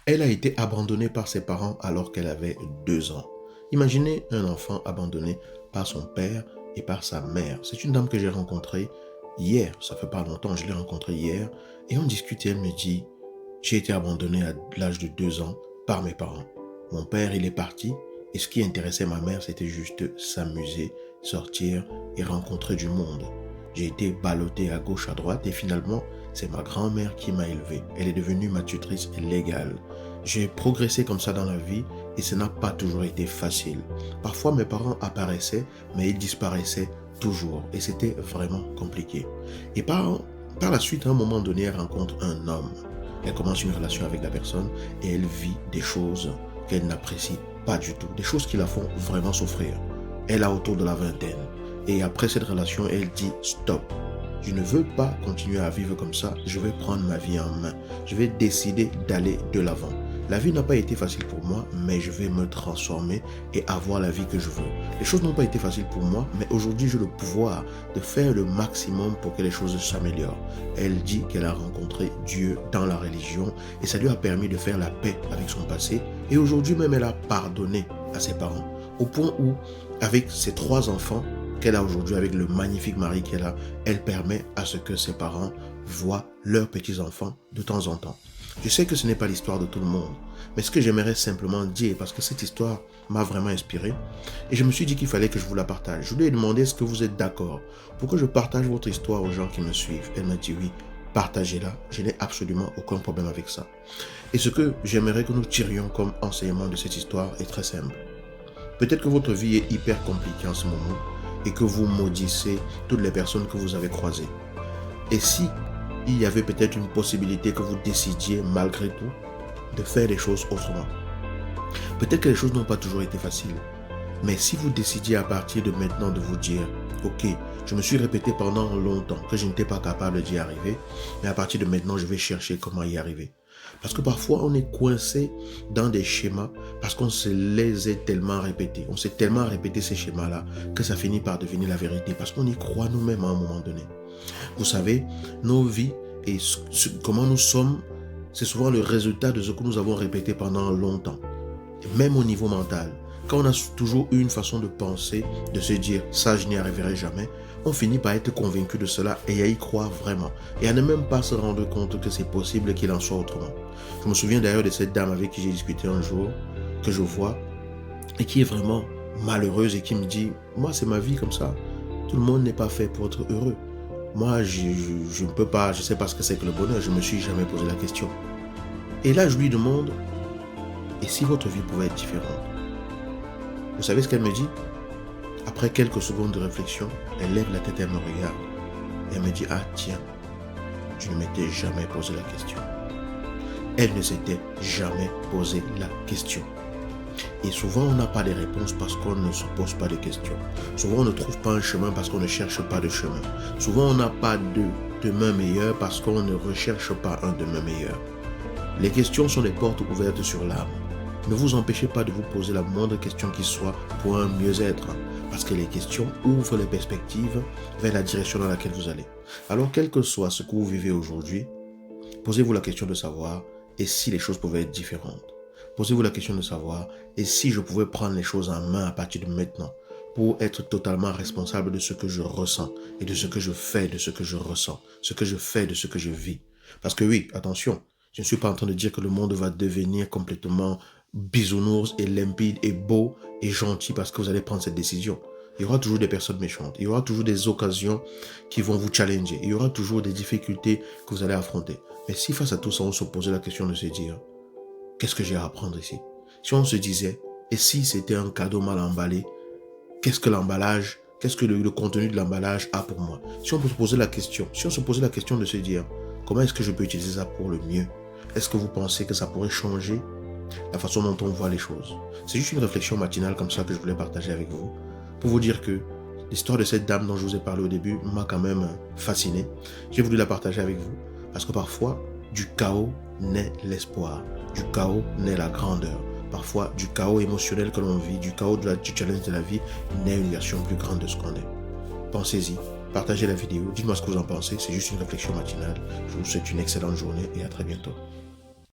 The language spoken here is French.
Elle a été abandonnée par ses parents alors qu'elle avait 2 ans. Imaginez un enfant abandonné par son père et par sa mère. C'est une dame que j'ai rencontrée hier, ça fait pas longtemps, je l'ai rencontrée hier, et on discutait, elle me dit, j'ai été abandonnée à l'âge de 2 ans par mes parents. Mon père, il est parti, et ce qui intéressait ma mère, c'était juste s'amuser, sortir et rencontrer du monde. J'ai été ballotté à gauche, à droite, et finalement, c'est ma grand-mère qui m'a élevé. Elle est devenue ma tutrice légale. J'ai progressé comme ça dans la vie et ça n'a pas toujours été facile. Parfois, mes parents apparaissaient, mais ils disparaissaient toujours et c'était vraiment compliqué. Et par la suite, à un moment donné, elle rencontre un homme. Elle commence une relation avec la personne et elle vit des choses qu'elle n'apprécie pas du tout, des choses qui la font vraiment souffrir. Elle a autour de la vingtaine. Et après cette relation, elle dit stop. Je ne veux pas continuer à vivre comme ça. Je vais prendre ma vie en main. Je vais décider d'aller de l'avant. La vie n'a pas été facile pour moi, mais je vais me transformer et avoir la vie que je veux. Les choses n'ont pas été faciles pour moi, mais aujourd'hui j'ai le pouvoir de faire le maximum pour que les choses s'améliorent. Elle dit qu'elle a rencontré Dieu dans la religion et ça lui a permis de faire la paix avec son passé. Et aujourd'hui même, elle a pardonné à ses parents. Au point où, avec ses 3 enfants, qu'elle a aujourd'hui avec le magnifique mari qu'elle a, elle permet à ce que ses parents voient leurs petits-enfants de temps en temps. Je sais que ce n'est pas l'histoire de tout le monde, mais ce que j'aimerais simplement dire, parce que cette histoire m'a vraiment inspiré, et je me suis dit qu'il fallait que je vous la partage. Je lui ai demandé est-ce que vous êtes d'accord pour que je partage votre histoire aux gens qui me suivent. Elle m'a dit oui, partagez-la, je n'ai absolument aucun problème avec ça. Et ce que j'aimerais que nous tirions comme enseignement de cette histoire est très simple. Peut-être que votre vie est hyper compliquée en ce moment, et que vous maudissez toutes les personnes que vous avez croisées. Et si il y avait peut-être une possibilité que vous décidiez malgré tout de faire les choses autrement. Peut-être que les choses n'ont pas toujours été faciles. Mais si vous décidiez à partir de maintenant de vous dire ok, je me suis répété pendant longtemps que je n'étais pas capable d'y arriver, mais à partir de maintenant je vais chercher comment y arriver. Parce que parfois on est coincé dans des schémas parce qu'on se les est tellement répétés. On s'est tellement répété ces schémas-là que ça finit par devenir la vérité parce qu'on y croit nous-mêmes à un moment donné. Vous savez, nos vies et comment nous sommes, c'est souvent le résultat de ce que nous avons répété pendant longtemps. Et même au niveau mental, quand on a toujours eu une façon de penser, de se dire ça je n'y arriverai jamais, on finit par être convaincu de cela et à y croire vraiment. Et à ne même pas se rendre compte que c'est possible qu'il en soit autrement. Je me souviens d'ailleurs de cette dame avec qui j'ai discuté un jour, que je vois, et qui est vraiment malheureuse et qui me dit, moi c'est ma vie comme ça. Tout le monde n'est pas fait pour être heureux. Moi je ne peux pas, je ne sais pas ce que c'est que le bonheur, je ne me suis jamais posé la question. Et là je lui demande, et si votre vie pouvait être différente? Vous savez ce qu'elle me dit? Après quelques secondes de réflexion, elle lève la tête et elle me regarde. Et elle me dit, ah tiens, je ne m'étais jamais posé la question. Elle ne s'était jamais posé la question. Et souvent, on n'a pas de réponses parce qu'on ne se pose pas de questions. Souvent, on ne trouve pas un chemin parce qu'on ne cherche pas de chemin. Souvent, on n'a pas de demain meilleur parce qu'on ne recherche pas un demain meilleur. Les questions sont des portes ouvertes sur l'âme. Ne vous empêchez pas de vous poser la moindre question qui soit pour un mieux-être. Parce que les questions ouvrent les perspectives vers la direction dans laquelle vous allez. Alors, quel que soit ce que vous vivez aujourd'hui, posez-vous la question de savoir et si les choses pouvaient être différentes. Posez-vous la question de savoir et si je pouvais prendre les choses en main à partir de maintenant pour être totalement responsable de ce que je ressens et de ce que je fais de ce que je ressens, ce que je fais de ce que je vis. Parce que oui, attention, je ne suis pas en train de dire que le monde va devenir complètement bisounours et limpide et beau et gentil parce que vous allez prendre cette décision. Il y aura toujours des personnes méchantes, il y aura toujours des occasions qui vont vous challenger, il y aura toujours des difficultés que vous allez affronter. Mais si face à tout ça, on se posait la question de se dire, qu'est-ce que j'ai à apprendre ici? Si on se disait, et si c'était un cadeau mal emballé, qu'est-ce que l'emballage, qu'est-ce que le contenu de l'emballage a pour moi? Si on peut se poser la question, si on se posait la question de se dire, comment est-ce que je peux utiliser ça pour le mieux? Est-ce que vous pensez que ça pourrait changer la façon dont on voit les choses? C'est juste une réflexion matinale comme ça que je voulais partager avec vous, pour vous dire que l'histoire de cette dame dont je vous ai parlé au début m'a quand même fasciné. J'ai voulu la partager avec vous, parce que parfois, du chaos naît l'espoir, du chaos naît la grandeur. Parfois, du chaos émotionnel que l'on vit, du chaos du challenge de la vie, naît une version plus grande de ce qu'on est. Pensez-y, partagez la vidéo, dites-moi ce que vous en pensez, c'est juste une réflexion matinale. Je vous souhaite une excellente journée et à très bientôt.